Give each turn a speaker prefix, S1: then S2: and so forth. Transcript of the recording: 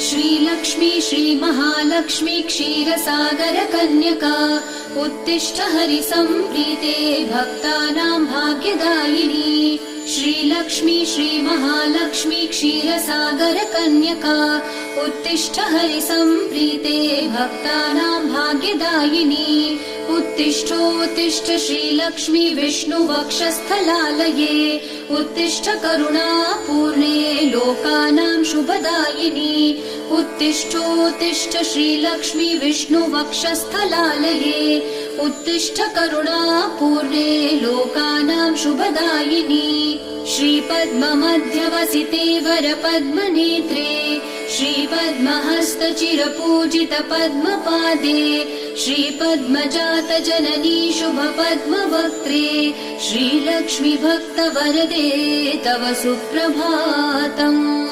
S1: श्रीलक्ष्मी श्रीमहालक्ष्मी क्षीरसागर कन्यका उत्तिष्ठ हरिसम्प्रीते भक्तानां भाग्यदायिनी श्रीलक्ष्मी श्रीमहालक्ष्मी क्षीरसागर कन्यका उत्तिष्ठ हरिसम्प्रीते भक्तानां भाग्यदायिनी उत्तिष्ठोत्तिष्ठ श्रीलक्ष्मी विष्णुवक्षस्थलालये उत्तिष्ठ करुणापूर्णे लोकानां शुभदायिनी उत्तिष्ठोत्तिष्ठ श्रीलक्ष्मी विष्णुवक्षस्थलालये उत्तिष्ठ करुणापूर्णे लोकानां शुभदायिनी श्रीपद्ममध्यवसिते वरपद्मनेत्रे श्रीपद्महस्तचिरपूजित पद्मपादे श्रीपद्मजात जननी शुभपद्मवक्त्रे श्रीलक्ष्मी भक्तवरदे तव सुप्रभातम्।